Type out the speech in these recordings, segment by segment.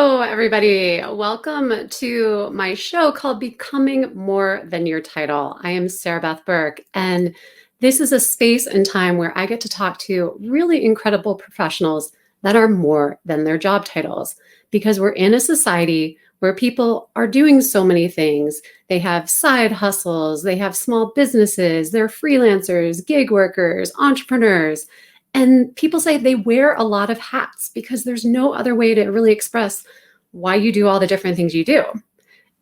Hello, everybody. Welcome to my show called Becoming More Than Your Title. I am Sarabeth Berk, and this is a space and time where I get to talk to really incredible professionals that are more than their job titles, because we're in a society where people are doing so many things. They have side hustles, they have small businesses, they're freelancers, gig workers, entrepreneurs. And people say they wear a lot of hats because there's no other way to really express why you do all the different things you do.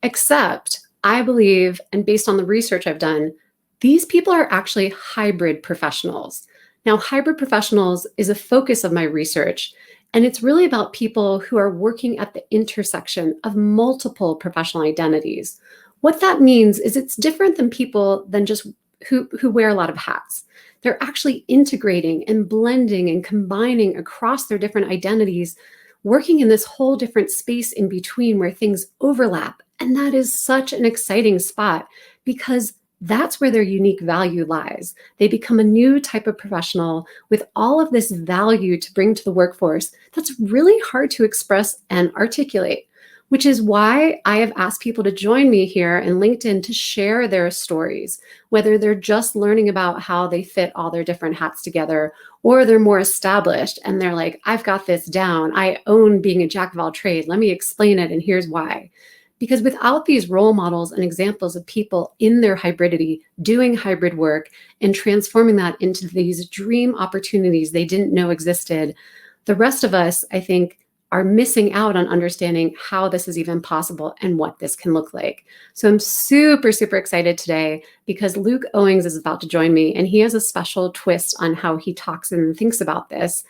Except I believe, and based on the research I've done, these people are actually hybrid professionals. Now, hybrid professionals is a focus of my research, and it's really about people who are working at the intersection of multiple professional identities. What that means is it's different than people than just who wear a lot of hats. They're actually integrating and blending and combining across their different identities, working in this whole different space in between where things overlap. And that is such an exciting spot because that's where their unique value lies. They become a new type of professional with all of this value to bring to the workforce that's really hard to express and articulate, which is why I have asked people to join me here in LinkedIn to share their stories, whether they're just learning about how they fit all their different hats together, or they're more established and they're like, I've got this down. I own being a jack of all trades. Let me explain it, and here's why. Because without these role models and examples of people in their hybridity, doing hybrid work and transforming that into these dream opportunities they didn't know existed, the rest of us, I think, are missing out on understanding how this is even possible and what this can look like. So I'm super, super excited today because Luke Owings is about to join me, and he has a special twist on how he talks and thinks about this.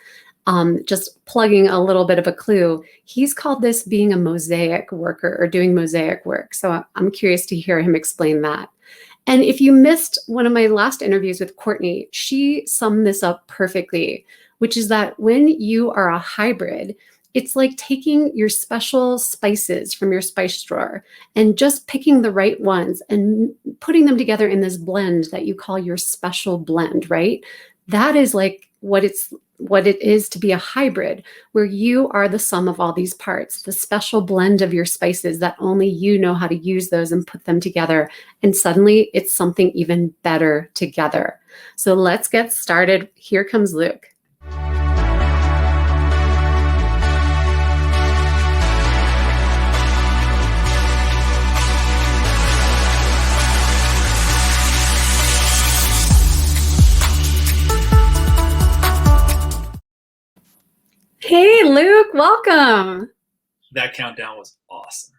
Just plugging a little bit of a clue, he's called this being a mosaic worker or doing mosaic work. So I'm curious to hear him explain that. And if you missed one of my last interviews with Courtney, she summed this up perfectly, which is that when you are a hybrid, it's like taking your special spices from your spice drawer and just picking the right ones and putting them together in this blend that you call your special blend, right? That is like what it is to be a hybrid, where you are the sum of all these parts, the special blend of your spices that only you know how to use those and put them together. And suddenly it's something even better together. So let's get started. Here comes Luke. Hey, Luke, welcome. That countdown was awesome.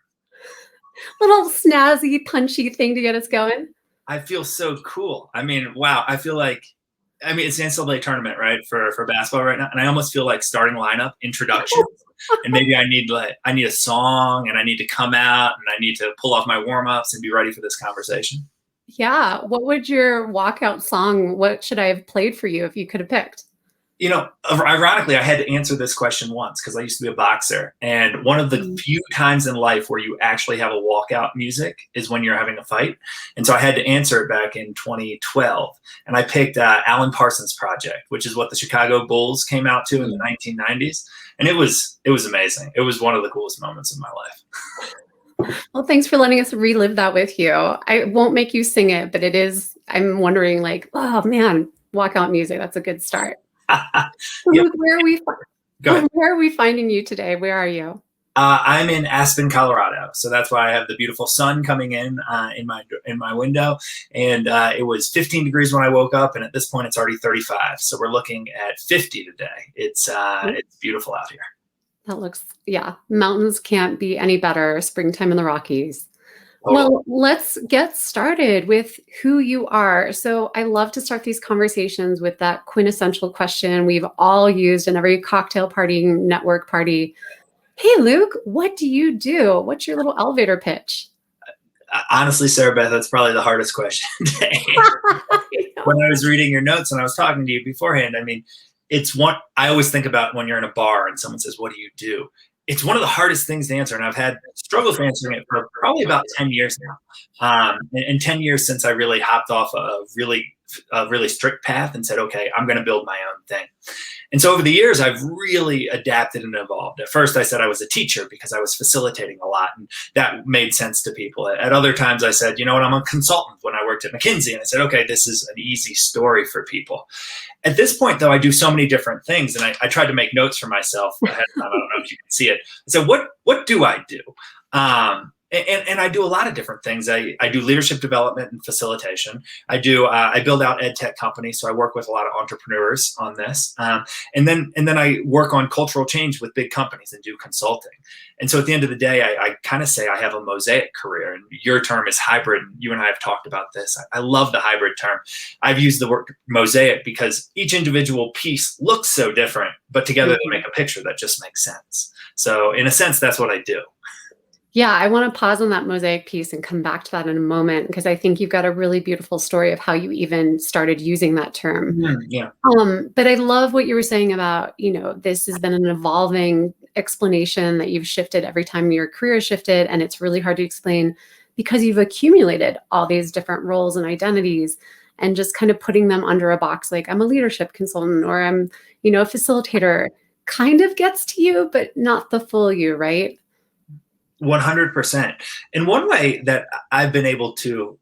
Little snazzy, punchy thing to get us going. I feel so cool. I mean, wow. I feel like, it's the NCAA tournament, right, for basketball right now, and I almost feel like starting lineup introduction, and maybe I need a song, and I need to come out, and I need to pull off my warm ups and be ready for this conversation. Yeah. What would your walkout song? What should I have played for you if you could have picked? Ironically, I had to answer this question once because I used to be a boxer. And one of the few times in life where you actually have a walkout music is when you're having a fight. And so I had to answer it back in 2012. And I picked Alan Parsons Project, which is what the Chicago Bulls came out to in the 1990s. And it was amazing. It was one of the coolest moments of my life. Well, thanks for letting us relive that with you. I won't make you sing it, but I'm wondering oh man, walkout music. That's a good start. Yep. Where are we finding you today? Where are you? I'm in Aspen, Colorado, so that's why I have the beautiful sun coming in my window. And it was 15 degrees when I woke up, and at this point, it's already 35. So we're looking at 50 today. It's beautiful out here. That looks, yeah. Mountains can't be any better. Springtime in the Rockies. Well, let's get started with who you are. So I love to start these conversations with that quintessential question we've all used in every cocktail party, network party. Hey, Luke, what do you do? What's your little elevator pitch? Honestly, Sarabeth, that's probably the hardest question today. When I was reading your notes and I was talking to you beforehand, it's one I always think about when you're in a bar and someone says, "What do you do?" It's one of the hardest things to answer, and I've had struggles answering it for probably about 10 years now. And 10 years since I really hopped off a really a really strict path and said, okay, I'm going to build my own thing. And so over the years, I've really adapted and evolved. At first, I said I was a teacher because I was facilitating a lot, and that made sense to people. At other times, I said, you know what, I'm a consultant when I worked at McKinsey. And I said, okay, this is an easy story for people. At this point, though, I do so many different things, and I tried to make notes for myself ahead of time. I don't know if you can see it. So what do I do? And I do a lot of different things. I do leadership development and facilitation. I build out ed tech companies, so I work with a lot of entrepreneurs on this. And then I work on cultural change with big companies and do consulting. And so at the end of the day, I kind of say I have a mosaic career. And your term is hybrid. You and I have talked about this. I love the hybrid term. I've used the word mosaic because each individual piece looks so different, but together they make a picture that just makes sense. So in a sense, that's what I do. Yeah, I want to pause on that mosaic piece and come back to that in a moment, because I think you've got a really beautiful story of how you even started using that term. Yeah. But I love what you were saying about, this has been an evolving explanation that you've shifted every time your career has shifted. And it's really hard to explain because you've accumulated all these different roles and identities, and just kind of putting them under a box like I'm a leadership consultant or I'm, a facilitator kind of gets to you, but not the full you, right? 100%. And one way that I've been able to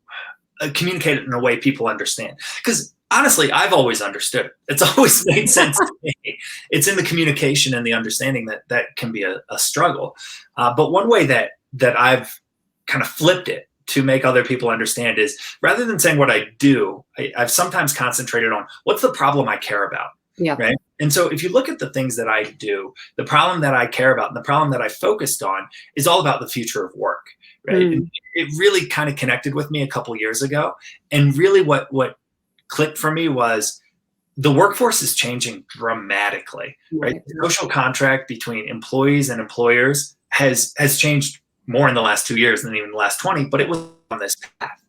communicate it in a way people understand, because honestly, I've always understood it. It's always made sense to me. It's in the communication and the understanding that can be a struggle. But one way that I've kind of flipped it to make other people understand is, rather than saying what I do, I've sometimes concentrated on what's the problem I care about. Yeah. Right. And so if you look at the things that I do, the problem that I care about and the problem that I focused on is all about the future of work. Right. And it really kind of connected with me a couple of years ago. And really what clicked for me was the workforce is changing dramatically. Right. The social contract between employees and employers has changed more in the last 2 years than even the last 20, but it was on this path.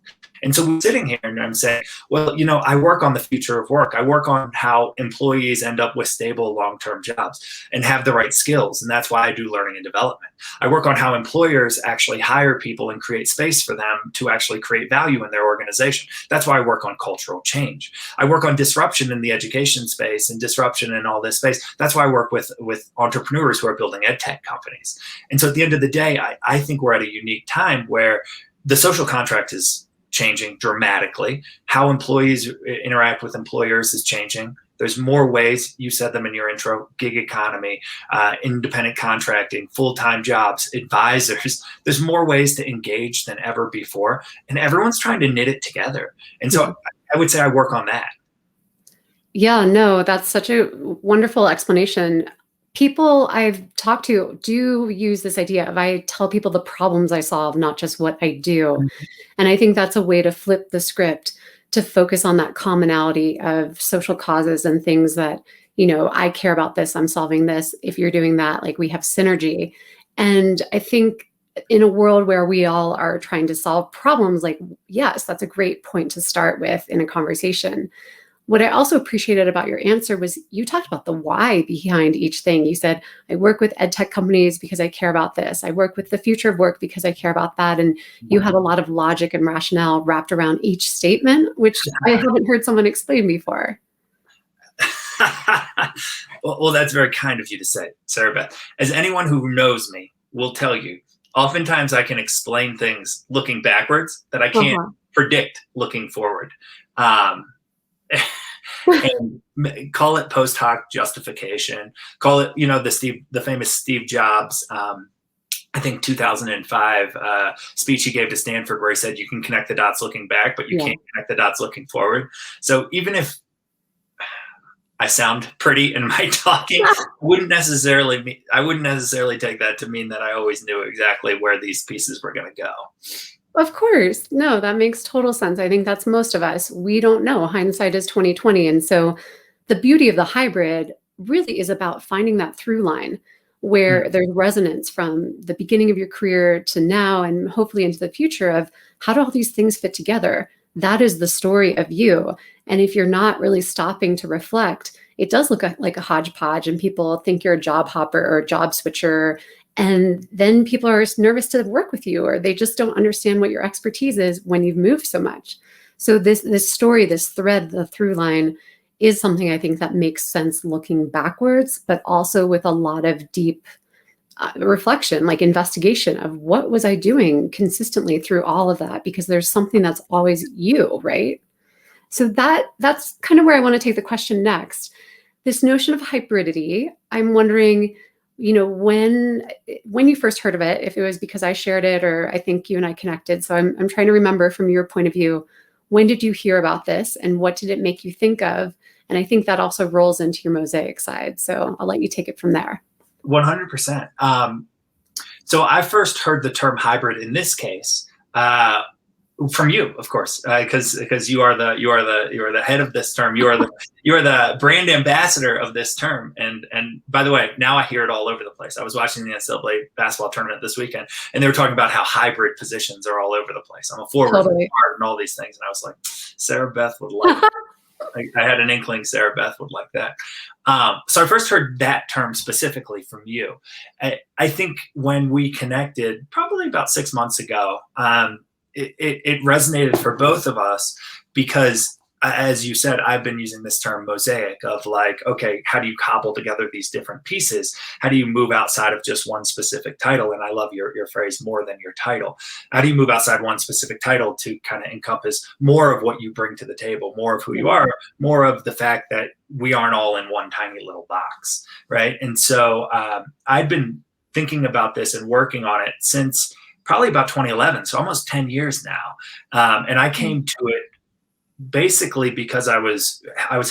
And so we're sitting here and I'm saying, well, I work on the future of work. I work on how employees end up with stable long-term jobs and have the right skills. And that's why I do learning and development. I work on how employers actually hire people and create space for them to actually create value in their organization. That's why I work on cultural change. I work on disruption in the education space and disruption in all this space. That's why I work with entrepreneurs who are building ed tech companies. And so at the end of the day, I think we're at a unique time where the social contract is changing dramatically. How employees interact with employers is changing. There's more ways, you said them in your intro, gig economy, independent contracting, full-time jobs, advisors. There's more ways to engage than ever before. And everyone's trying to knit it together. And so I would say I work on that. Yeah, no, that's such a wonderful explanation. People I've talked to do use this idea of, I tell people the problems I solve, not just what I do. And I think that's a way to flip the script, to focus on that commonality of social causes and things that, I care about this, I'm solving this. If you're doing that, like, we have synergy. And I think in a world where we all are trying to solve problems, like, yes, that's a great point to start with in a conversation. What I also appreciated about your answer was you talked about the why behind each thing. You said, I work with ed tech companies because I care about this. I work with the future of work because I care about that. And you had a lot of logic and rationale wrapped around each statement, which I haven't heard someone explain before. Well, that's very kind of you to say, Sarabeth. As anyone who knows me will tell you, oftentimes I can explain things looking backwards that I can't predict looking forward. And call it post hoc justification, call it, the famous Steve Jobs, I think 2005 speech he gave to Stanford, where he said, you can connect the dots looking back, but you can't connect the dots looking forward. So even if I sound pretty in my talking, I wouldn't necessarily take that to mean that I always knew exactly where these pieces were going to go. Of course. No, that makes total sense. I think that's most of us. We don't know. Hindsight is 2020. And so the beauty of the hybrid really is about finding that through line where there's resonance from the beginning of your career to now and hopefully into the future of how do all these things fit together? That is the story of you. And if you're not really stopping to reflect, it does look like a hodgepodge and people think you're a job hopper or a job switcher. And then people are nervous to work with you, or they just don't understand what your expertise is when you've moved so much. So this story, this thread, the through line is something I think that makes sense looking backwards, but also with a lot of deep reflection, like investigation of what was I doing consistently through all of that, because there's something that's always you, right? So that's kind of where I want to take the question next. This notion of hybridity, I'm wondering, when you first heard of it, if it was because I shared it or I think you and I connected. So I'm trying to remember from your point of view, when did you hear about this and what did it make you think of? And I think that also rolls into your mosaic side. So I'll let you take it from there. 100%. So I first heard the term hybrid in this case from you, of course, because you are the head of this term. You are the brand ambassador of this term. And by the way, now I hear it all over the place. I was watching the NCAA basketball tournament this weekend, and they were talking about how hybrid positions are all over the place. I'm a forward, Totally. and all these things, and I was like, Sarabeth would like it. I had an inkling Sarabeth would like that. So I first heard that term specifically from you. I think when we connected, probably about 6 months ago, it resonated for both of us because, as you said, I've been using this term mosaic of like, okay, how do you cobble together these different pieces? How do you move outside of just one specific title? And I love your phrase, more than your title. How do you move outside one specific title to kind of encompass more of what you bring to the table, more of who you are, more of the fact that we aren't all in one tiny little box, right? And so I've been thinking about this and working on it since probably about 2011, so almost 10 years now. And I came to it basically because I was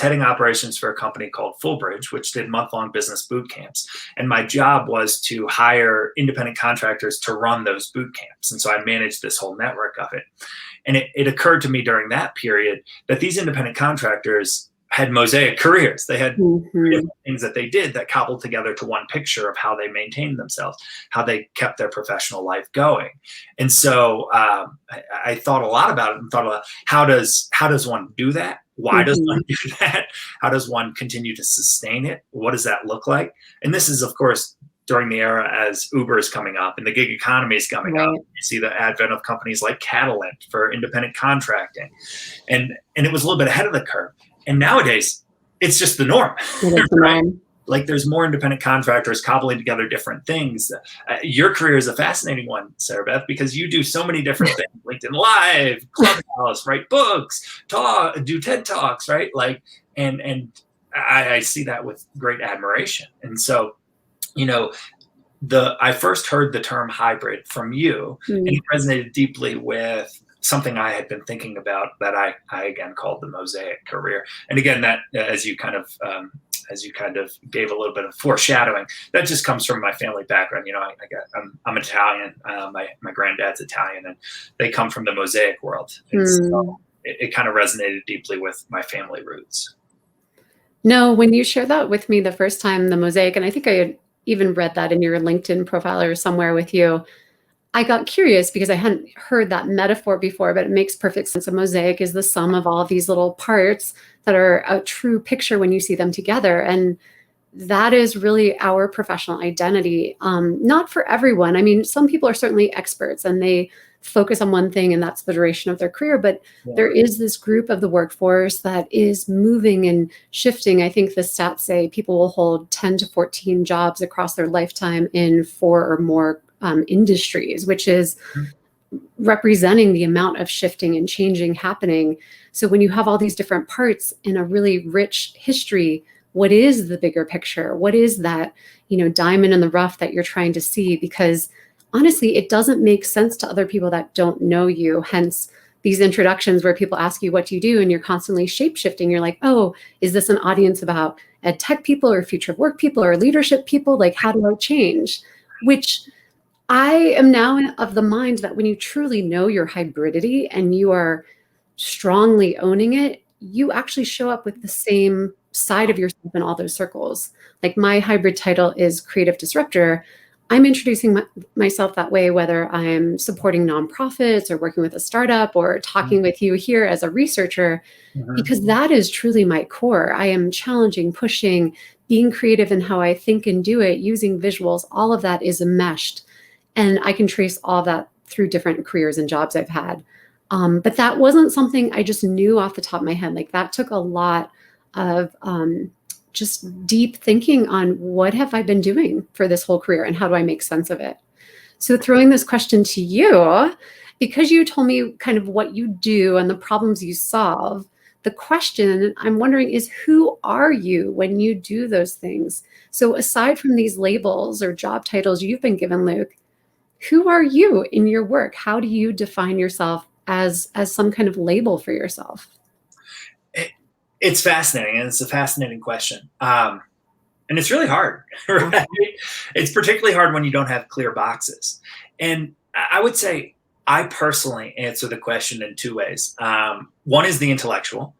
heading operations for a company called Fullbridge, which did month-long business boot camps. And my job was to hire independent contractors to run those boot camps. And so I managed this whole network of it. And it occurred to me during that period that these independent contractors had mosaic careers. They had different things that they did that cobbled together to one picture of how they maintained themselves, how they kept their professional life going. And so I thought a lot about it and thought about how does one do that? Why does one do that? How does one continue to sustain it? What does that look like? And this is, of course, during the era as Uber is coming up and the gig economy is coming up. You see the advent of companies like Catalent for independent contracting. And it was a little bit ahead of the curve. And nowadays, it's just the norm. Right? Like there's more independent contractors cobbling together different things. Your career is a fascinating one, Sarabeth, because you do so many different things. LinkedIn Live, Clubhouse, write books, do TED Talks, right? Like, and I see that with great admiration. And so, I first heard the term hybrid from you, and it resonated deeply with something I had been thinking about that I again called the mosaic career. And again, that as you kind of gave a little bit of foreshadowing, that just comes from my family background. I'm Italian. My granddad's Italian, and they come from the mosaic world. And so it kind of resonated deeply with my family roots. No, when you shared that with me the first time, the mosaic, and I think I had even read that in your LinkedIn profile or somewhere with you, I got curious because I hadn't heard that metaphor before, but it makes perfect sense. A mosaic is the sum of all of these little parts that are a true picture when you see them together. And that is really our professional identity. Not for everyone. I mean, some people are certainly experts and they focus on one thing and that's the duration of their career, but there is this group of the workforce that is moving and shifting. I think the stats say people will hold 10 to 14 jobs across their lifetime in 4 or more industries, which is representing the amount of shifting and changing happening. So when you have all these different parts in a really rich history, what is the bigger picture? What is that, diamond in the rough that you're trying to see? Because honestly, it doesn't make sense to other people that don't know you. Hence these introductions where people ask you, what do you do? And you're constantly shape-shifting. You're like, oh, is this an audience about ed tech people or future of work people or leadership people? Like, how do I change? Which I am now of the mind that when you truly know your hybridity and you are strongly owning it, you actually show up with the same side of yourself in all those circles. Like my hybrid title is creative disruptor. I'm introducing myself that way, whether I'm supporting nonprofits or working with a startup or talking with you here as a researcher, because that is truly my core. I am challenging, pushing, being creative in how I think and do it, using visuals. All of that is enmeshed. And I can trace all that through different careers and jobs I've had. But that wasn't something I just knew off the top of my head. Like that took a lot of just deep thinking on what have I been doing for this whole career and how do I make sense of it? So throwing this question to you, because you told me kind of what you do and the problems you solve, the question I'm wondering is who are you when you do those things? So aside from these labels or job titles you've been given, Luke, who are you in your work? How do you define yourself as some kind of label for yourself? It's fascinating, and it's a fascinating question. And it's really hard, right? It's particularly hard when you don't have clear boxes. And I would say I personally answer the question in two ways. One is the intellectual,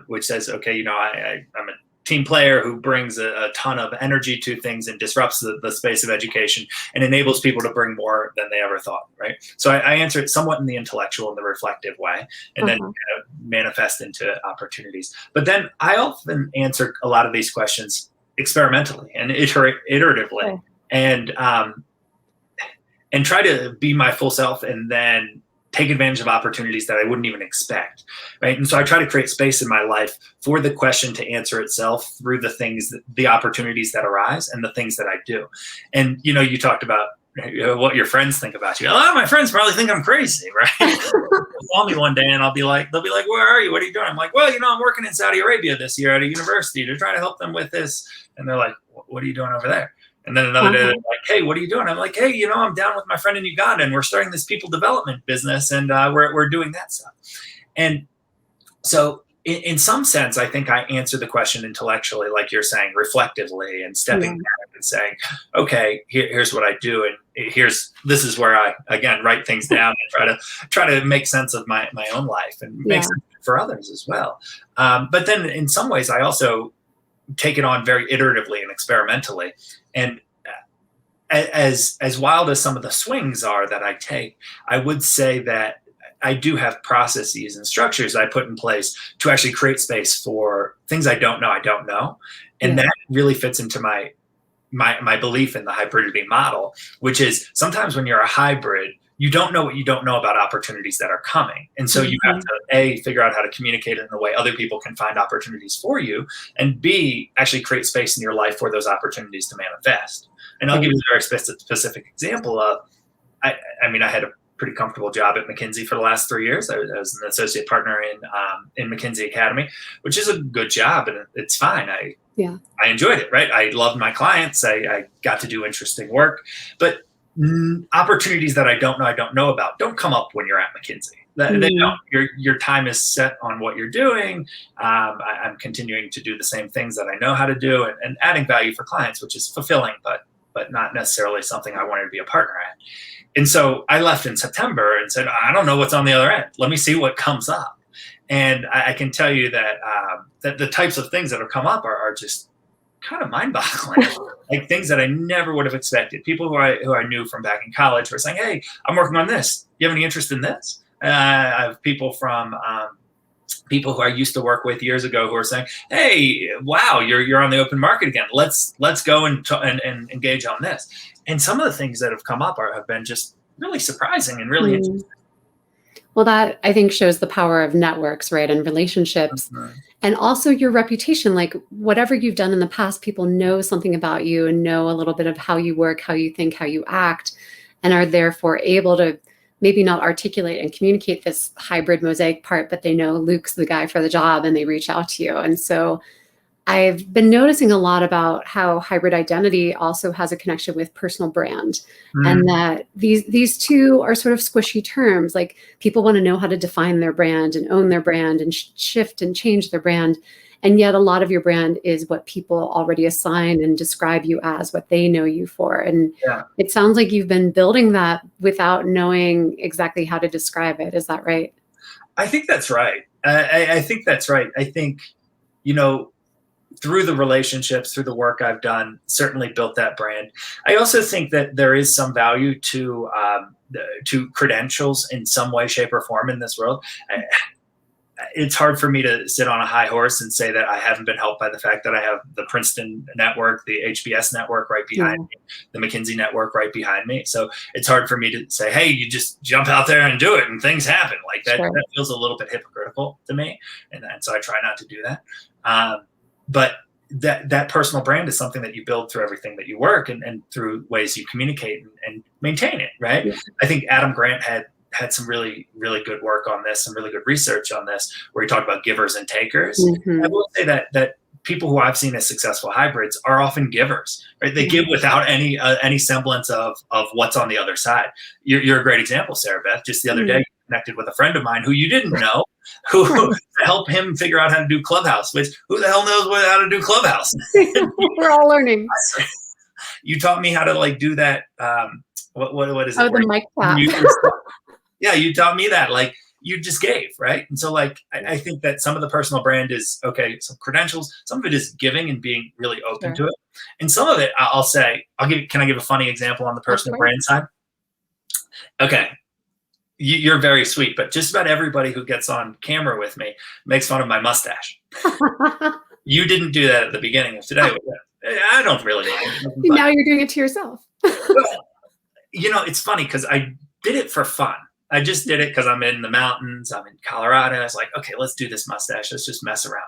which says, okay, I'm a team player who brings a ton of energy to things and disrupts the space of education and enables people to bring more than they ever thought, right? So I answer it somewhat in the intellectual and the reflective way, and then manifest into opportunities. But then I often answer a lot of these questions experimentally and iteratively, and try to be my full self and then take advantage of opportunities that I wouldn't even expect, right? And so I try to create space in my life for the question to answer itself through the opportunities that arise and the things that I do. And, you talked about what your friends think about you. A lot of my friends probably think I'm crazy, right? They'll call me one day and they'll be like, where are you? What are you doing? I'm like, well, I'm working in Saudi Arabia this year at a university to try to help them with this. And they're like, what are you doing over there? And then another day, they're like, hey, what are you doing? I'm like, hey, I'm down with my friend in Uganda and we're starting this people development business and we're doing that stuff. And so in some sense, I think I answer the question intellectually, like you're saying, reflectively and stepping back and saying, okay, here's what I do. And this is where I, again, write things down and try to make sense of my own life and make sense for others as well. But then in some ways, I also take it on very iteratively and experimentally. And as wild as some of the swings are that I take, I would say that I do have processes and structures I put in place to actually create space for things I don't know. And that really fits into my belief in the hybridity model, which is sometimes when you're a hybrid, you don't know what you don't know about opportunities that are coming. And so you have to, figure out how to communicate it in a way other people can find opportunities for you, and B, actually create space in your life for those opportunities to manifest. And I'll give you a very specific example of, I had a pretty comfortable job at McKinsey for the last 3 years. I was an associate partner in McKinsey Academy, which is a good job and it's fine. I enjoyed it, right? I loved my clients. I got to do interesting work, but opportunities that I don't know about don't come up when you're at McKinsey. They don't. Your time is set on what you're doing. I'm continuing to do the same things that I know how to do and adding value for clients, which is fulfilling, but not necessarily something I wanted to be a partner at. And so I left in September and said, I don't know what's on the other end. Let me see what comes up. And I can tell you that that the types of things that have come up are just kind of mind-boggling. Like things that I never would have expected. People who I knew from back in college were saying, hey, I'm working on this. You have any interest in this? I have people from people who I used to work with years ago who are saying, hey, wow, you're on the open market again. Let's go and engage on this. And some of the things that have come up have been just really surprising and really interesting. Well, that I think shows the power of networks, right? And relationships. And also your reputation, like whatever you've done in the past, people know something about you and know a little bit of how you work, how you think, how you act, and are therefore able to maybe not articulate and communicate this hybrid mosaic part, but they know Luke's the guy for the job and they reach out to you. And so I've been noticing a lot about how hybrid identity also has a connection with personal brand, and that these two are sort of squishy terms. Like people want to know how to define their brand and own their brand and shift and change their brand. And yet a lot of your brand is what people already assign and describe you as, what they know you for. And it sounds like you've been building that without knowing exactly how to describe it. Is that right? I think that's right. I think that's right. I think, through the relationships, through the work I've done, certainly built that brand. I also think that there is some value to credentials in some way, shape, or form in this world. it's hard for me to sit on a high horse and say that I haven't been helped by the fact that I have the Princeton network, the HBS network right behind me, the McKinsey network right behind me. So it's hard for me to say, hey, you just jump out there and do it and things happen. Like that, Sure. that feels a little bit hypocritical to me. And so I try not to do that. But that personal brand is something that you build through everything that you work and through ways you communicate and maintain it. Right. Yeah. I think Adam Grant had some really, really good work on this, some really good research on this, where he talked about givers and takers. Mm-hmm. I will say that people who I've seen as successful hybrids are often givers, right? They give without any semblance of what's on the other side. You're a great example, Sarabeth. Just the other day, you connected with a friend of mine who you didn't know, who to help him figure out how to do Clubhouse, which who the hell knows how to do Clubhouse? We're all learning. You taught me how to like do that. What is it? Oh, the mic tap. Yeah, you taught me that. Like you just gave, right? And so like I think that some of the personal brand is okay, some credentials, some of it is giving and being really open to it. And some of it can I give a funny example on the personal brand side? Okay. You're very sweet, but just about everybody who gets on camera with me makes fun of my mustache. You didn't do that at the beginning of today. I don't really mind. Now you're doing it to yourself. Well, it's funny because I did it for fun. I just did it because I'm in the mountains. I'm in Colorado. I was like, okay, let's do this mustache. Let's just mess around.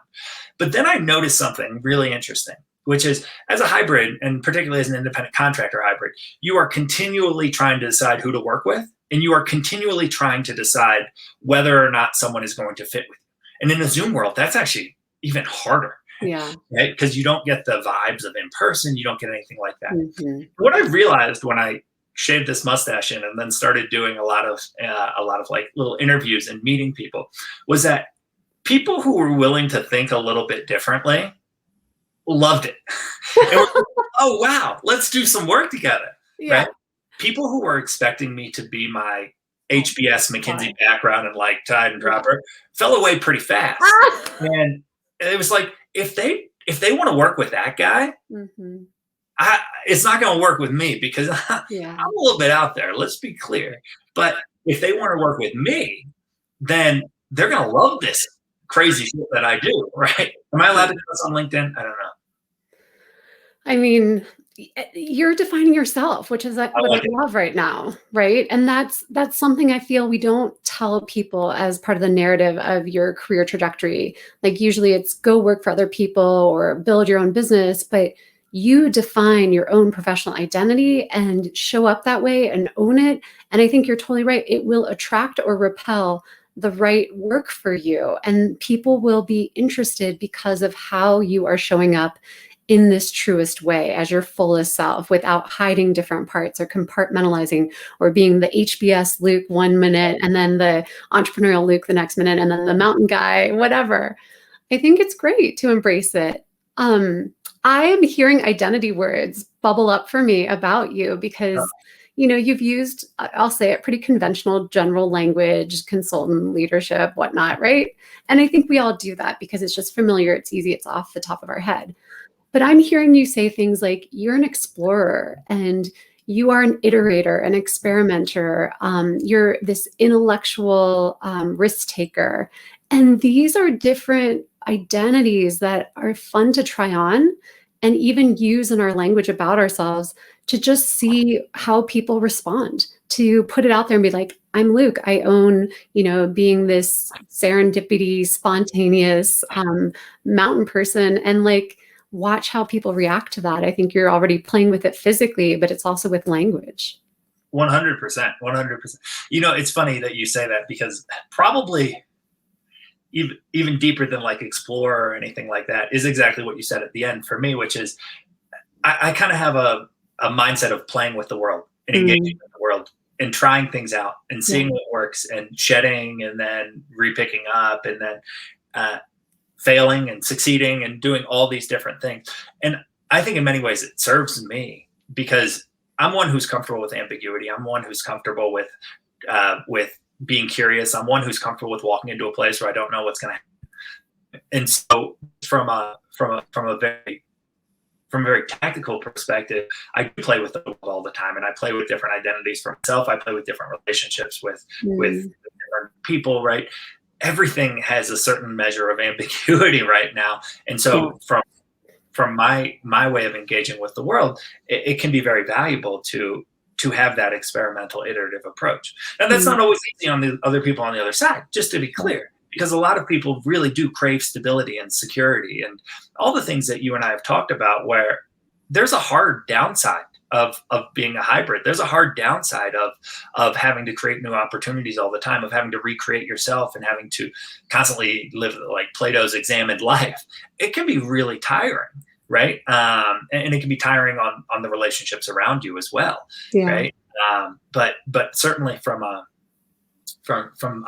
But then I noticed something really interesting, which is as a hybrid, and particularly as an independent contractor hybrid, you are continually trying to decide who to work with. And you are continually trying to decide whether or not someone is going to fit with you. And in the Zoom world, that's actually even harder. Yeah. Right? Because you don't get the vibes of in person. You don't get anything like that. Mm-hmm. What I realized when I shaved this mustache in and then started doing a lot of like little interviews and meeting people was that people who were willing to think a little bit differently loved it. And were like, oh, wow, let's do some work together. Yeah. Right? People who were expecting me to be my HBS McKinsey background and like tide and dropper fell away pretty fast. And it was like, if they want to work with that guy, it's not going to work with me because I'm a little bit out there. Let's be clear. But if they want to work with me, then they're going to love this crazy shit that I do, right? Am I allowed to do this on LinkedIn? I don't know. I mean, you're defining yourself, which is what I love right now, right? And that's something I feel we don't tell people as part of the narrative of your career trajectory. Like usually it's go work for other people or build your own business, but you define your own professional identity and show up that way and own it. And I think you're totally right. It will attract or repel the right work for you. And people will be interested because of how you are showing up in this truest way as your fullest self without hiding different parts or compartmentalizing or being the HBS Luke 1 minute and then the entrepreneurial Luke the next minute and then the mountain guy, whatever. I think it's great to embrace it. I am hearing identity words bubble up for me about you because, you've used, I'll say it, pretty conventional general language, consultant, leadership, whatnot, right? And I think we all do that because it's just familiar. It's easy. It's off the top of our head. But I'm hearing you say things like you're an explorer and you are an iterator, an experimenter. You're this intellectual risk taker. And these are different identities that are fun to try on and even use in our language about ourselves to just see how people respond, to put it out there and be like, I'm Luke. I own, being this serendipity, spontaneous mountain person, and like, watch how people react to that. I think you're already playing with it physically, but it's also with language. 100%, 100%. It's funny that you say that because probably even deeper than like explore or anything like that is exactly what you said at the end for me, which is I kind of have a mindset of playing with the world and engaging with the world and trying things out and seeing what works and shedding and then repicking up and then failing and succeeding and doing all these different things. And I think in many ways it serves me because I'm one who's comfortable with ambiguity. I'm one who's comfortable with being curious. I'm one who's comfortable with walking into a place where I don't know what's going to happen. And so from a very tactical perspective, I do play with the world all the time, and I play with different identities for myself. I play with different relationships with different people, right? everything has a certain measure of ambiguity right now. And Yeah. so from my way of engaging with the world, it can be very valuable to have that experimental iterative approach. And that's Mm. not always easy on the other people on the other side, just to be clear, because a lot of people really do crave stability and security and all the things that you and I have talked about, where there's a hard downside of being a hybrid. There's a hard downside of having to create new opportunities all the time, of having to recreate yourself and having to constantly live like Plato's examined life. It can be really tiring, right? And it can be tiring on the relationships around you as well, Yeah. right? But certainly from a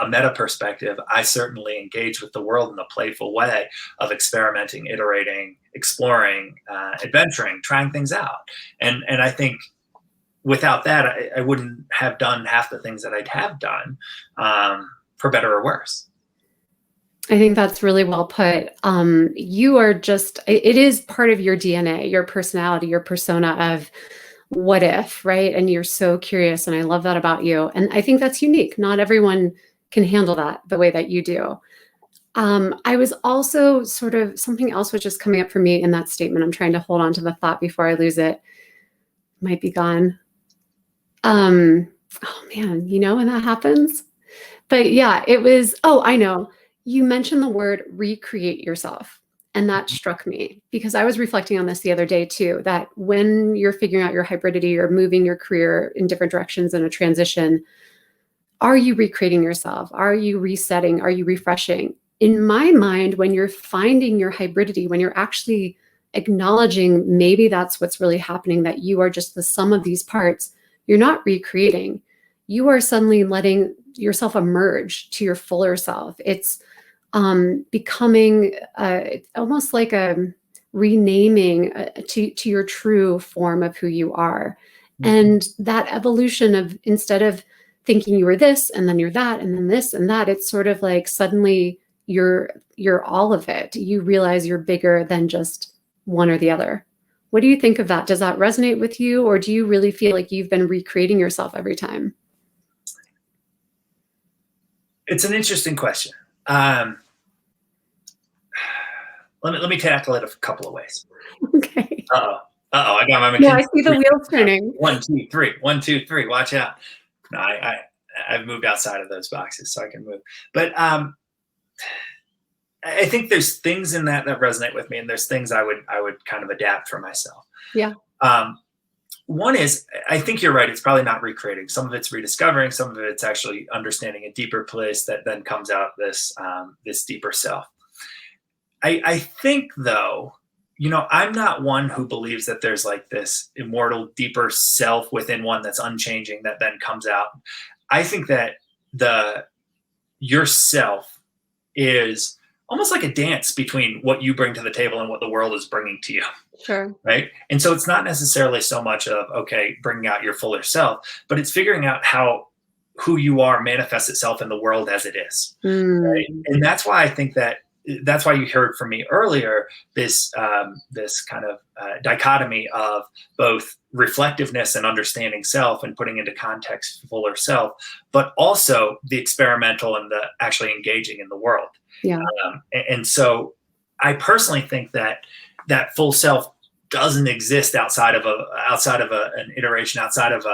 meta perspective, I certainly engage with the world in a playful way of experimenting, iterating, exploring, adventuring, trying things out. And I think without that, I wouldn't have done half the things that I'd have done, for better or worse. I think that's really well put. You are just, it is part of your DNA, your personality, your persona of what if, right? And you're so curious. And I love that about you. And I think that's unique. Not everyone can handle that the way that you do. I was also sort of, something else was just coming up for me in that statement. I'm trying to hold on to the thought before I lose it. Might be gone. Oh man, when that happens. But yeah, it was, oh, I know. You mentioned the word recreate yourself. And that struck me because I was reflecting on this the other day too, that when you're figuring out your hybridity or moving your career in different directions in a transition, are you recreating yourself? Are you resetting? Are you refreshing? In my mind, when you're finding your hybridity, when you're actually acknowledging maybe that's what's really happening, that you are just the sum of these parts, you're not recreating. You are suddenly letting yourself emerge to your fuller self. It's becoming almost like a renaming to your true form of who you are. And that evolution of, instead of thinking you were this and then you're that and then this and that, it's sort of like suddenly you're all of it. You realize you're bigger than just one or the other. What do you think of that? Does that resonate with you, or do you really feel like you've been recreating yourself every time? It's an interesting question. Let me tackle it a couple of ways. Okay. I got my Yeah, McKinsey. I see the wheels turning. 1, 2, 3. 1, 2, 3. Watch out. No, I've moved outside of those boxes so I can move. But I think there's things in that resonate with me, and there's things I would kind of adapt for myself. Yeah. One is, I think you're right. It's probably not recreating. Some of it's rediscovering. Some of it's actually understanding a deeper place that then comes out this deeper self. I think though, I'm not one who believes that there's like this immortal, deeper self within one that's unchanging that then comes out. I think that yourself is almost like a dance between what you bring to the table and what the world is bringing to you. Sure. Right. And so it's not necessarily so much of, okay, bringing out your fuller self, but it's figuring out how who you are manifests itself in the world as it is. Right? And that's why I think that's why you heard from me earlier, this kind of dichotomy of both reflectiveness and understanding self and putting into context fuller self, but also the experimental and the actually engaging in the world. Yeah. And so I personally think that full self doesn't exist outside of an iteration, outside of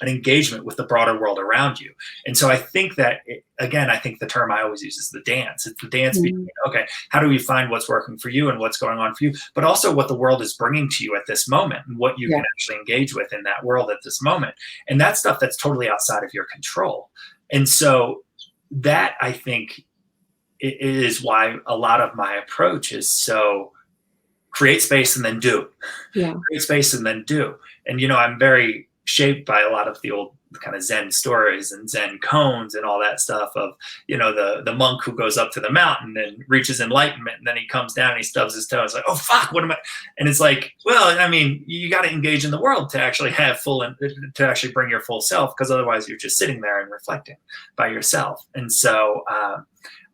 an engagement with the broader world around you. And so I think that, I think the term I always use is the dance. It's the dance between, okay, how do we find what's working for you and what's going on for you, but also what the world is bringing to you at this moment and what you can actually engage with in that world at this moment. And that's stuff that's totally outside of your control. And so that, I think, is why a lot of my approach is so create space and then do. Yeah. Create space and then do. And, I'm very shaped by a lot of the old kind of Zen stories and Zen koans and all that stuff of, the monk who goes up to the mountain and reaches enlightenment, and then he comes down and he stubs his toe. It's like, oh, fuck, what am I? And it's like, well, I mean, you got to engage in the world to actually to actually bring your full self, because otherwise you're just sitting there and reflecting by yourself. And so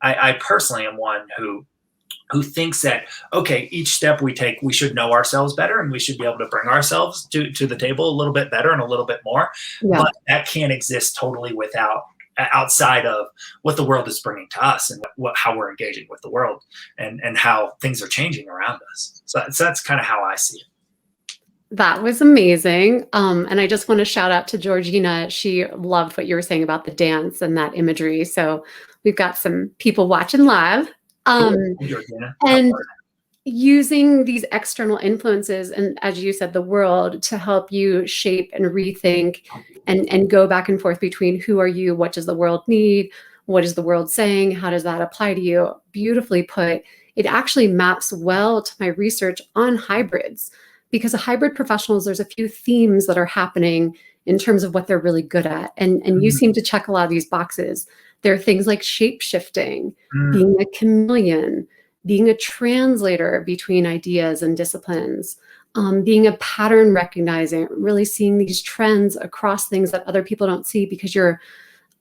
I personally am one who thinks that, okay, each step we take, we should know ourselves better and we should be able to bring ourselves to the table a little bit better and a little bit more. Yeah. But that can't exist totally without outside of what the world is bringing to us and how we're engaging with the world and how things are changing around us. So that's kind of how I see it. That was amazing. And I just want to shout out to Georgina. She loved what you were saying about the dance and that imagery. So we've got some people watching live. Cool. Georgina. And using these external influences and, as you said, the world to help you shape and rethink and go back and forth between who are you, what does the world need, what is the world saying, how does that apply to you? Beautifully put. It actually maps well to my research on hybrids, because a hybrid professionals, there's a few themes that are happening in terms of what they're really good at. And you seem to check a lot of these boxes. There are things like shape shifting, being a chameleon, being a translator between ideas and disciplines, being a pattern recognizing, really seeing these trends across things that other people don't see because you're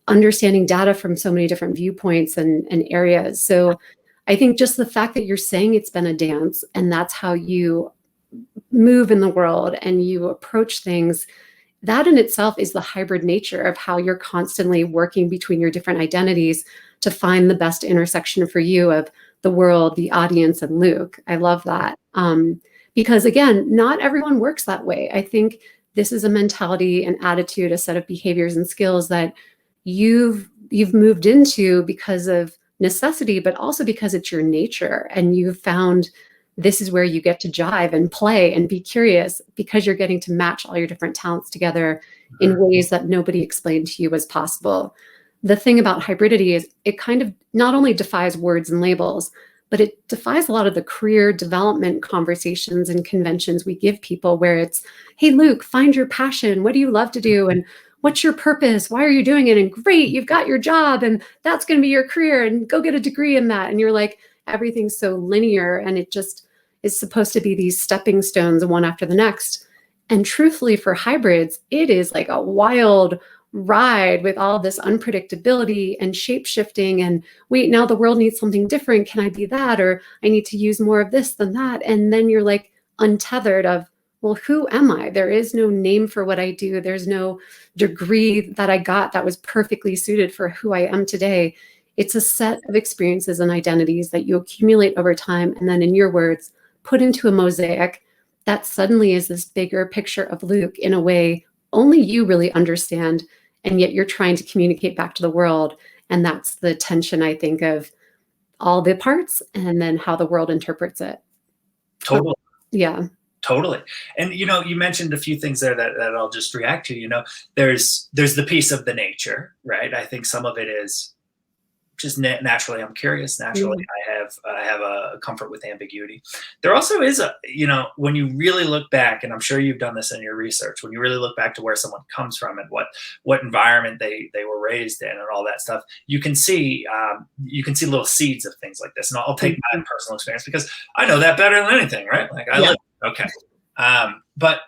understanding data from so many different viewpoints and areas. So I think just the fact that you're saying it's been a dance and that's how you move in the world and you approach things, that in itself is the hybrid nature of how you're constantly working between your different identities to find the best intersection for you of the world, the audience, and Luke. I love that. Because again, not everyone works that way. I think this is a mentality, an attitude, a set of behaviors and skills that you've moved into because of necessity, but also because it's your nature. And you've found this is where you get to jive and play and be curious because you're getting to match all your different talents together in ways that nobody explained to you as possible. The thing about hybridity is it kind of not only defies words and labels, but it defies a lot of the career development conversations and conventions we give people where it's, hey, Luke, find your passion. What do you love to do? And what's your purpose? Why are you doing it? And great, you've got your job and that's going to be your career and go get a degree in that. And you're like, everything's so linear and it just is supposed to be these stepping stones one after the next. And truthfully, for hybrids, it is like a wild ride with all this unpredictability and shape shifting and wait, now the world needs something different. Can I be that? Or I need to use more of this than that. And then you're like untethered of, well, who am I? There is no name for what I do. There's no degree that I got that was perfectly suited for who I am today. It's a set of experiences and identities that you accumulate over time. And then in your words, put into a mosaic that suddenly is this bigger picture of Luke in a way only you really understand. And yet you're trying to communicate back to the world. And that's the tension, I think, of all the parts and then how the world interprets it. Totally. Yeah. Totally. And, you mentioned a few things there that I'll just react to. There's the piece of the nature, right? I think some of it is just naturally I'm curious. Naturally, I have a comfort with ambiguity. There also is when you really look back, and I'm sure you've done this in your research, when you really look back to where someone comes from and what environment they were raised in and all that stuff, you can see little seeds of things like this. And I'll take my personal experience because I know that better than anything, right? Like I live. Okay. But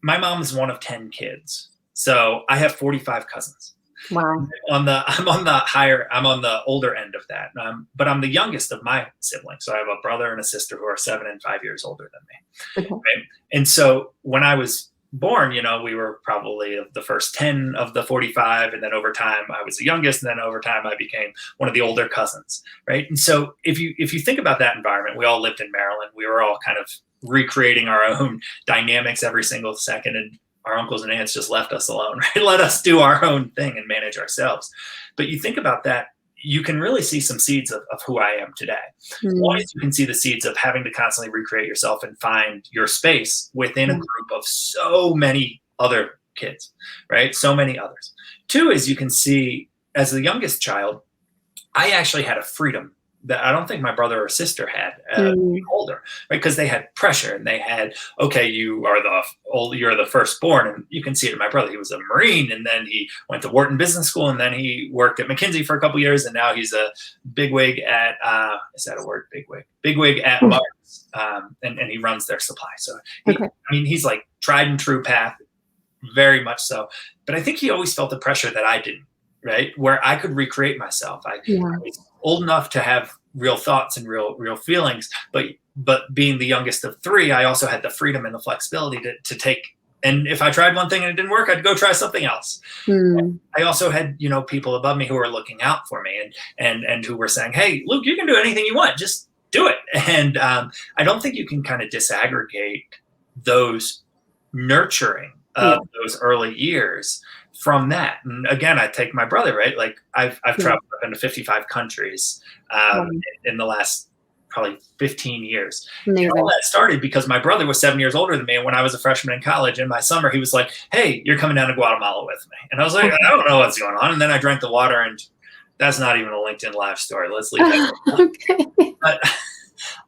my mom is one of 10 kids, so I have 45 cousins. Wow. I'm on the older end of that. But I'm the youngest of my siblings. So I have a brother and a sister who are 7 and 5 years older than me. Okay. Right? And so when I was born, we were probably the first 10 of the 45. And then over time I was the youngest. And then over time I became one of the older cousins. Right. And so if you think about that environment, we all lived in Maryland. We were all kind of recreating our own dynamics every single second. And our uncles and aunts just left us alone, right? Let us do our own thing and manage ourselves. But you think about that, you can really see some seeds of who I am today. One is you can see the seeds of having to constantly recreate yourself and find your space within a group of so many other kids, right? So many others. Two is you can see, as the youngest child, I actually had a freedom that I don't think my brother or sister had older, right? Because they had pressure and they had, okay, you're the firstborn. And you can see it in my brother. He was a Marine and then he went to Wharton Business School and then he worked at McKinsey for a couple of years. And now he's a bigwig at, is that a word? Bigwig? Bigwig at Mars. And he runs their supply. So, he's like tried and true path, very much so. But I think he always felt the pressure that I didn't, right? Where I could recreate myself. I was old enough to have real thoughts and real feelings, but being the youngest of 3, I also had the freedom and the flexibility to take And if I tried one thing and it didn't work, I'd go try something else. Mm. I also had, people above me who were looking out for me and who were saying, hey, Luke, you can do anything you want. Just do it. And I don't think you can kind of disaggregate those nurturing of those early years from that. And again, I take my brother, right? Like I've traveled up into 55 countries in the last probably 15 years. And all that started because my brother was 7 years older than me. And when I was a freshman in college in my summer, he was like, hey, you're coming down to Guatemala with me. And I was like, I don't know what's going on. And then I drank the water, and that's not even a LinkedIn Live story. Let's leave that. Okay. But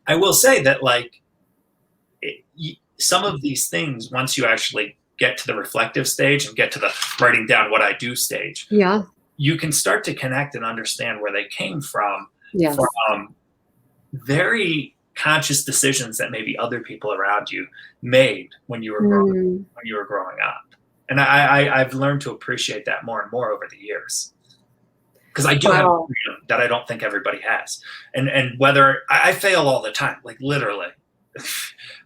I will say that some of these things, once you actually get to the reflective stage and get to the writing down what I do stage, you can start to connect and understand where they came from, from very conscious decisions that maybe other people around you made when you were growing up. And I've learned to appreciate that more and more over the years. Because I do have freedom that I don't think everybody has. And whether I fail all the time, like literally.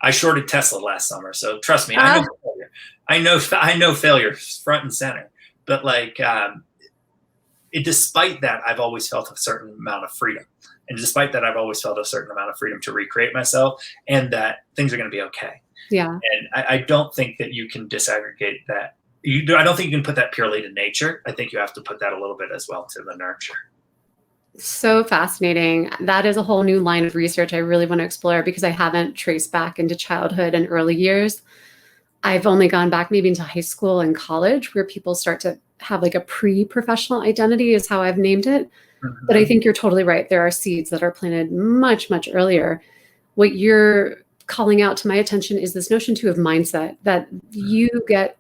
I shorted Tesla last summer, so trust me, I know failure. I know failure front and center. But despite that, I've always felt a certain amount of freedom. And despite that, I've always felt a certain amount of freedom to recreate myself, and that things are going to be okay. Yeah. And I don't think that you can disaggregate that. I don't think you can put that purely to nature. I think you have to put that a little bit as well to the nurture. So fascinating. That is a whole new line of research I really want to explore, because I haven't traced back into childhood and early years. I've only gone back maybe into high school and college, where people start to have like a pre-professional identity is how I've named it. Mm-hmm. But I think you're totally right. There are seeds that are planted much, much earlier. What you're calling out to my attention is this notion too of mindset, that you get,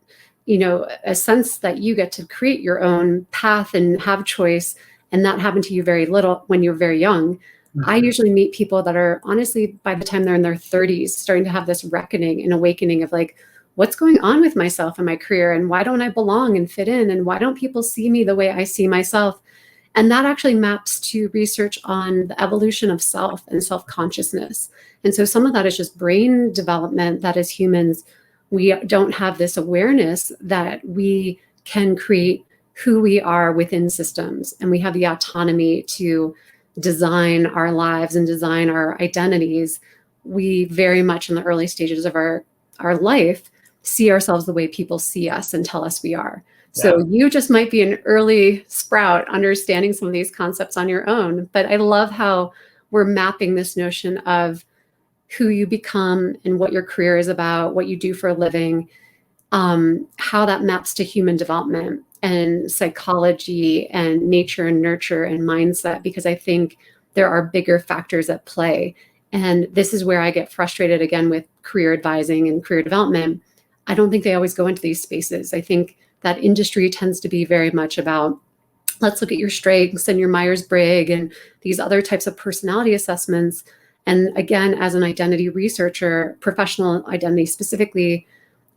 a sense that you get to create your own path and have choice. And that happened to you very little when you're very young. Mm-hmm. I usually meet people that are honestly, by the time they're in their 30s, starting to have this reckoning and awakening of like, what's going on with myself and my career, and why don't I belong and fit in, and why don't people see me the way I see myself? And that actually maps to research on the evolution of self and self-consciousness. And so some of that is just brain development, that as humans, we don't have this awareness that we can create who we are within systems, and we have the autonomy to design our lives and design our identities. We very much in the early stages of our life see ourselves the way people see us and tell us we are. Yeah. So you just might be an early sprout understanding some of these concepts on your own. But I love how we're mapping this notion of who you become and what your career is about, what you do for a living, how that maps to human development and psychology and nature and nurture and mindset, because I think there are bigger factors at play. And this is where I get frustrated again with career advising and career development. I don't think they always go into these spaces. I think that industry tends to be very much about, let's look at your strengths and your Myers-Briggs and these other types of personality assessments. And again, as an identity researcher, professional identity specifically,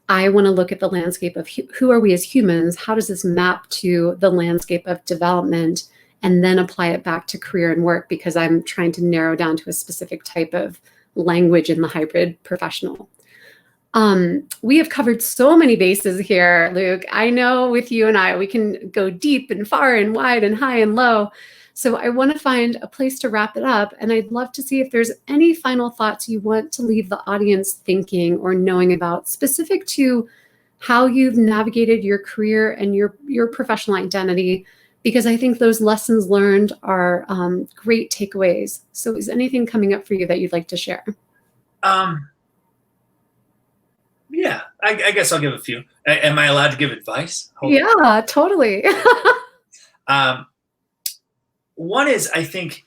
I want to look at the landscape of who are we as humans? How does this map to the landscape of development? And then apply it back to career and work, because I'm trying to narrow down to a specific type of language in the hybrid professional. We have covered so many bases here, Luke. I know with you and I, we can go deep and far and wide and high and low. So I want to find a place to wrap it up. And I'd love to see if there's any final thoughts you want to leave the audience thinking or knowing about, specific to how you've navigated your career and your professional identity, because I think those lessons learned are great takeaways. So is anything coming up for you that you'd like to share? Yeah, I guess I'll give a few. Am I allowed to give advice? Yeah, totally. One is, I think.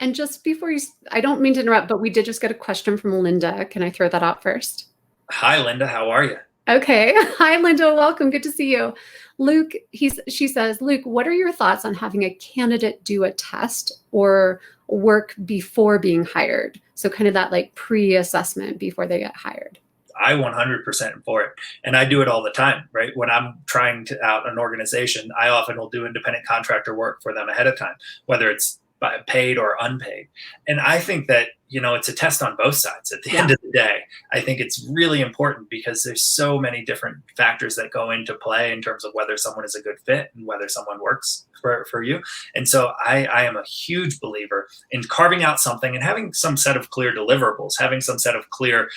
And just before I don't mean to interrupt, but we did just get a question from Linda. Can I throw that out first? Hi, Linda. How are you? Okay. Hi, Linda. Welcome. Good to see you. Luke, she says, Luke, what are your thoughts on having a candidate do a test or work before being hired? So kind of that like pre-assessment before they get hired. I 100% am for it. And I do it all the time, right? When I'm trying to out an organization, I often will do independent contractor work for them ahead of time, whether it's paid or unpaid. And I think that, it's a test on both sides at the Yeah. end of the day. I think it's really important because there's so many different factors that go into play in terms of whether someone is a good fit and whether someone works for you. And so I am a huge believer in carving out something and having some set of clear deliverables, having some set of clear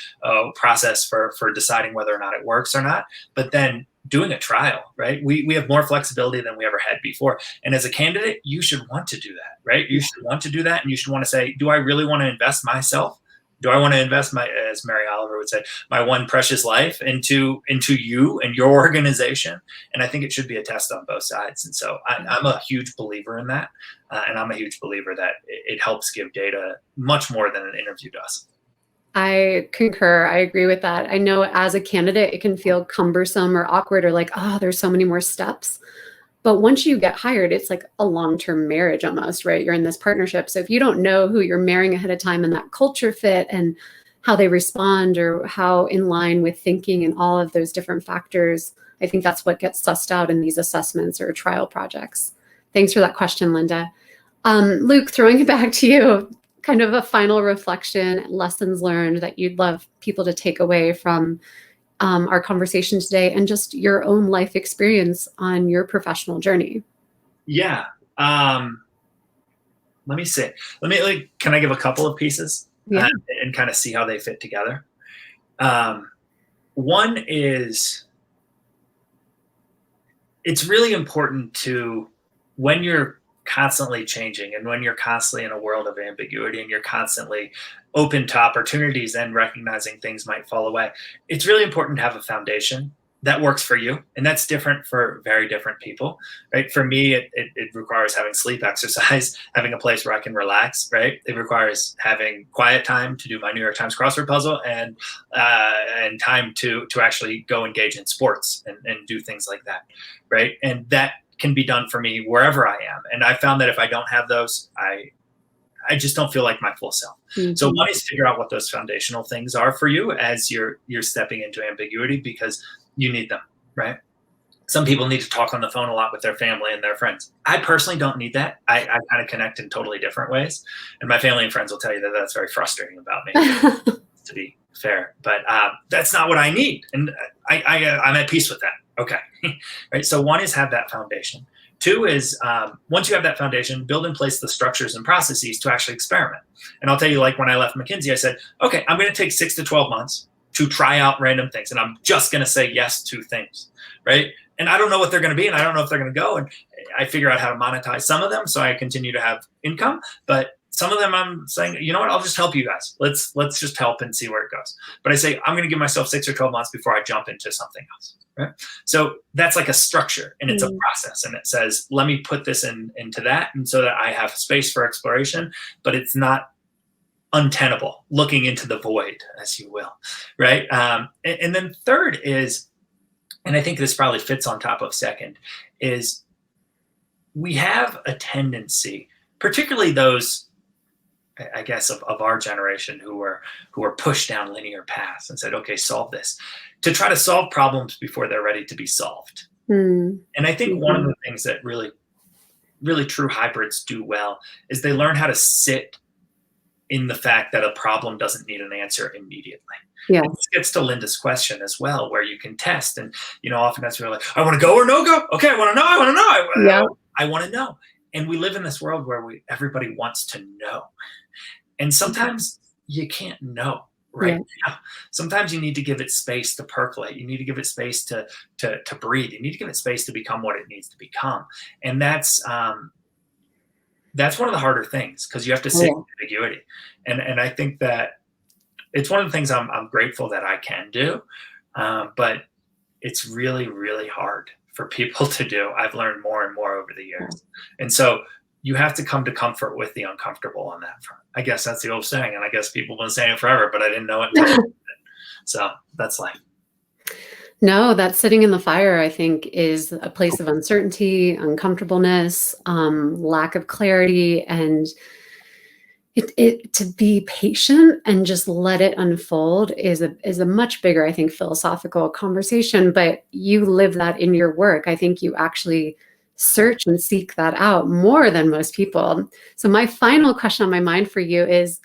process for deciding whether or not it works or not, but then doing a trial, right? We have more flexibility than we ever had before. And as a candidate, you should want to do that, right? You should want to do that. And you should want to say, do I really want to invest myself? Do I want to invest my, as Mary Oliver would say, my one precious life into you and your organization? And I think it should be a test on both sides. And so I'm a huge believer in that. And I'm a huge believer that it helps give data much more than an interview does. I concur. I agree with that. I know as a candidate, it can feel cumbersome or awkward or like, oh, there's so many more steps. But once you get hired, it's like a long-term marriage almost, right? You're in this partnership. So if you don't know who you're marrying ahead of time and that culture fit and how they respond or how in line with thinking and all of those different factors, I think that's what gets sussed out in these assessments or trial projects. Thanks for that question, Linda. Luke, throwing it back to you, kind of a final reflection, lessons learned that you'd love people to take away from our conversation today and just your own life experience on your professional journey. Yeah. Let me see. Can I give a couple of pieces and kind of see how they fit together? One is, it's really important to, when you're constantly changing and when you're constantly in a world of ambiguity and you're constantly open to opportunities and recognizing things might fall away, it's really important to have a foundation that works for you. And that's different for very different people, right? For me, it requires having sleep, exercise, having a place where I can relax, right? It requires having quiet time to do my New York Times crossword puzzle and time to actually go engage in sports and do things like that, right? And that can be done for me wherever I am. And I found that if I don't have those, I just don't feel like my full self. Mm-hmm. So one is figure out what those foundational things are for you as you're stepping into ambiguity, because you need them, right? Some people need to talk on the phone a lot with their family and their friends. I personally don't need that. I kind of connect in totally different ways. And my family and friends will tell you that that's very frustrating about me, to be fair. But that's not what I need. And I'm at peace with that. Okay. Right. So one is have that foundation. Two is once you have that foundation, build in place the structures and processes to actually experiment. And I'll tell you, like when I left McKinsey, I said, okay, I'm going to take 6 to 12 months to try out random things. And I'm just going to say yes to things. Right. And I don't know what they're going to be. And I don't know if they're going to go. And I figure out how to monetize some of them so I continue to have income. But some of them I'm saying, you know what, I'll just help you guys. Let's just help and see where it goes. But I say, I'm going to give myself 6 or 12 months before I jump into something else. Right? So that's like a structure and it's a process, and it says, let me put this into that. And so that I have space for exploration, but it's not untenable, looking into the void, as you will. Right. And then third is, and I think this probably fits on top of second, is we have a tendency, particularly those, I guess, of our generation who were pushed down linear paths and said, okay, solve this, to try to solve problems before they're ready to be solved. And I think one of the things that really, really true hybrids do well is they learn how to sit in the fact that a problem doesn't need an answer immediately. Yeah. And this gets to Linda's question as well, where you can test. And, oftentimes we're like, I want to go or no go. Okay, I want to know. I want to know. And we live in this world where everybody wants to know. And sometimes you can't know right now. Sometimes you need to give it space to percolate. You need to give it space to breathe. You need to give it space to become what it needs to become. And that's one of the harder things, because you have to sit in ambiguity. And I think that it's one of the things I'm grateful that I can do. But it's really, really hard for people to do. I've learned more and more over the years. And so you have to come to comfort with the uncomfortable on that front. I guess that's the old saying, and I guess people have been saying it forever, but I didn't know it. So that's life. No, that sitting in the fire, I think, is a place of uncertainty, uncomfortableness, lack of clarity, and it to be patient and just let it unfold is a much bigger, I think, philosophical conversation. But you live that in your work. I think you actually search and seek that out more than most people. So my final question on my mind for you is,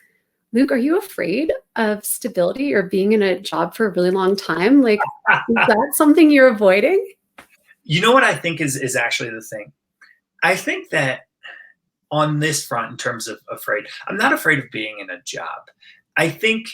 Luke, are you afraid of stability or being in a job for a really long time? Like, is that something you're avoiding? You know what I think is actually the thing? I think that on this front, in terms of afraid, I'm not afraid of being in a job. I think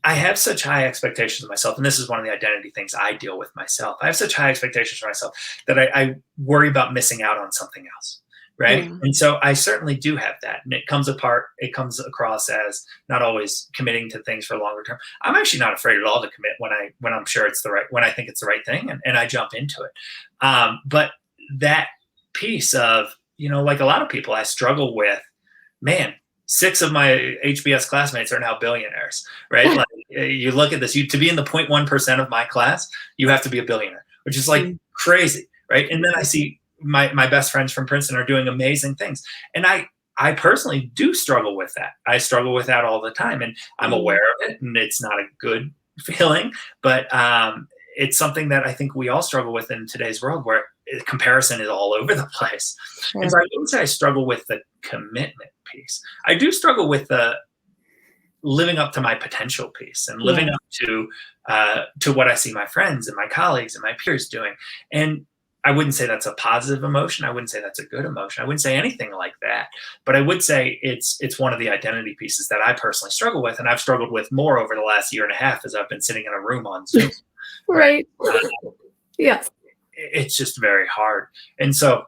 I have such high expectations of myself, and this is one of the identity things I deal with myself. I have such high expectations for myself that I worry about missing out on something else, right? Yeah. And so I certainly do have that, and it comes across as not always committing to things for longer term. I'm actually not afraid at all to commit when I'm sure it's when I think it's the right thing, and I jump into it. But that piece of, like a lot of people, I struggle with, man, 6 of my HBS classmates are now billionaires, right? Like, you look at this, to be in the 0.1% of my class, you have to be a billionaire, which is like crazy, right? And then I see my best friends from Princeton are doing amazing things. And I personally do struggle with that. I struggle with that all the time, and I'm aware of it, and it's not a good feeling, but it's something that I think we all struggle with in today's world, where comparison is all over the place. Sure. And so I wouldn't say I struggle with the commitment piece. I do struggle with the living up to my potential piece, and living up to what I see my friends and my colleagues and my peers doing. And I wouldn't say that's a positive emotion. I wouldn't say that's a good emotion. I wouldn't say anything like that. But I would say it's one of the identity pieces that I personally struggle with, and I've struggled with more over the last year and a half as I've been sitting in a room on Zoom. Right. Yes. It's just very hard. And so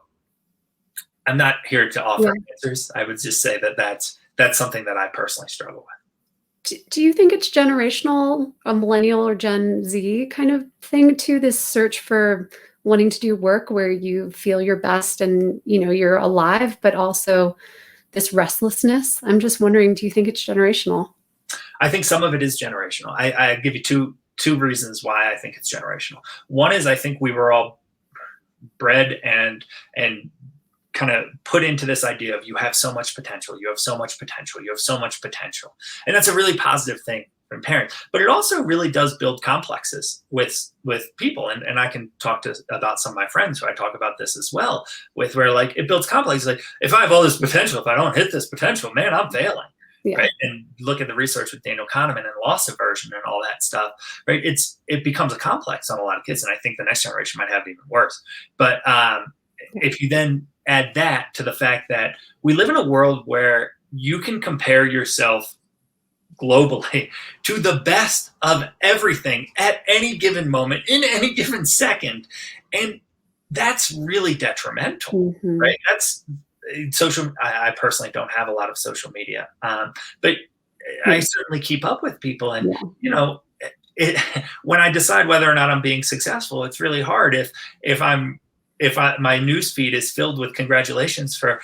I'm not here to offer answers. I would just say that that's something that I personally struggle with. Do you think it's generational, a millennial or Gen Z kind of thing too, this search for wanting to do work where you feel your best and, you're alive, but also this restlessness? I'm just wondering, do you think it's generational? I think some of it is generational. I give you two reasons why I think it's generational. One is I think we were all bred and kind of put into this idea of, you have so much potential, you have so much potential, you have so much potential. And that's a really positive thing from parents. But it also really does build complexes with people. And I can talk about some of my friends who I talk about this as well, with where like it builds complexes. Like, if I have all this potential, if I don't hit this potential, man, I'm failing. Yeah. Right. And look at the research with Daniel Kahneman and loss aversion and all that stuff, right? It becomes a complex on a lot of kids. And I think the next generation might have it even worse. But if you then add that to the fact that we live in a world where you can compare yourself globally to the best of everything at any given moment, in any given second. And that's really detrimental, right? That's social. I personally don't have a lot of social media, but I certainly keep up with people, and when I decide whether or not I'm being successful, it's really hard if my news feed is filled with congratulations for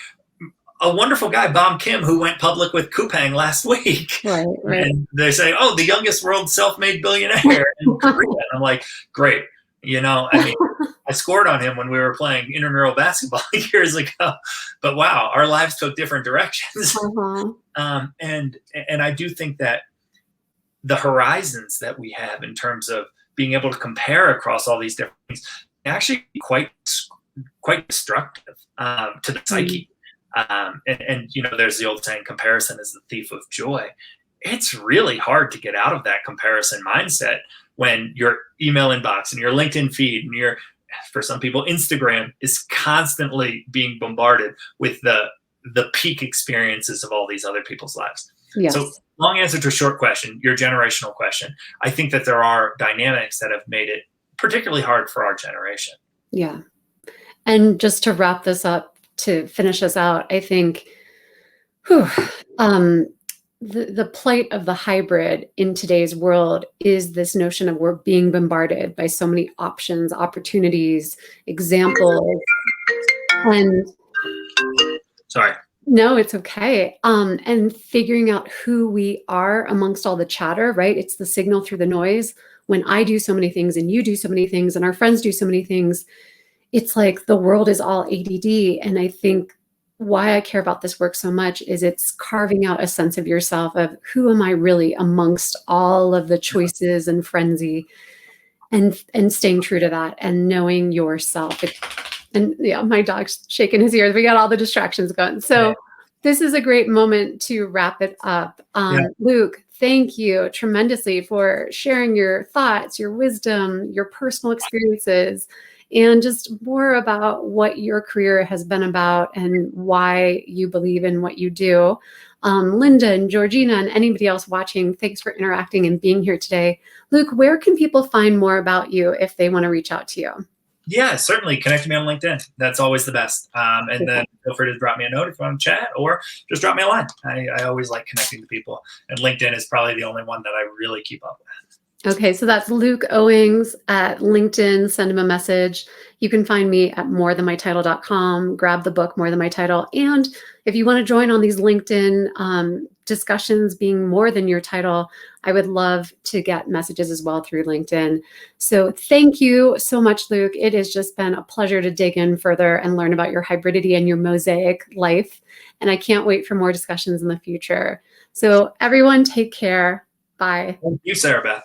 a wonderful guy, Bom Kim, who went public with Coupang last week. Right. And they say, "Oh, the youngest world self-made billionaire in Korea." And I'm like, great. I scored on him when we were playing intramural basketball years ago, but wow, our lives took different directions. And I do think that the horizons that we have in terms of being able to compare across all these different things, actually quite destructive to the psyche. And there's the old saying, comparison is the thief of joy. It's really hard to get out of that comparison mindset when your email inbox and your LinkedIn feed and for some people, Instagram is constantly being bombarded with the peak experiences of all these other people's lives. Yes. So long answer to a short question, your generational question. I think that there are dynamics that have made it particularly hard for our generation. Yeah. And just to wrap this up, to finish us out, I think the plight of the hybrid in today's world is this notion of we're being bombarded by so many options, opportunities, examples. And sorry. No, it's okay. And figuring out who we are amongst all the chatter, right? It's the signal through the noise. When I do so many things and you do so many things and our friends do so many things, it's like the world is all ADD. And I think why I care about this work so much is it's carving out a sense of yourself of who am I really amongst all of the choices and frenzy, and staying true to that and knowing yourself. And yeah, my dog's shaking his ears. We got all the distractions going. So this is a great moment to wrap it up. Yeah. Luke, thank you tremendously for sharing your thoughts, your wisdom, your personal experiences, and just more about what your career has been about and why you believe in what you do. Linda and Georgina and anybody else watching, thanks for interacting and being here today. Luke, where can people find more about you if they want to reach out to you? Yeah, certainly. Connect me on LinkedIn. That's always the best. And then feel free to drop me a note if you want to chat, or just drop me a line. I always like connecting to people. And LinkedIn is probably the only one that I really keep up with. Okay, so that's Luke Owings at LinkedIn. Send him a message. You can find me at morethanmytitle.com. Grab the book, More Than My Title. And if you want to join on these LinkedIn discussions being more than your title, I would love to get messages as well through LinkedIn. So thank you so much, Luke. It has just been a pleasure to dig in further and learn about your hybridity and your mosaic life. And I can't wait for more discussions in the future. So everyone, take care. Bye. Thank you, Sarabeth.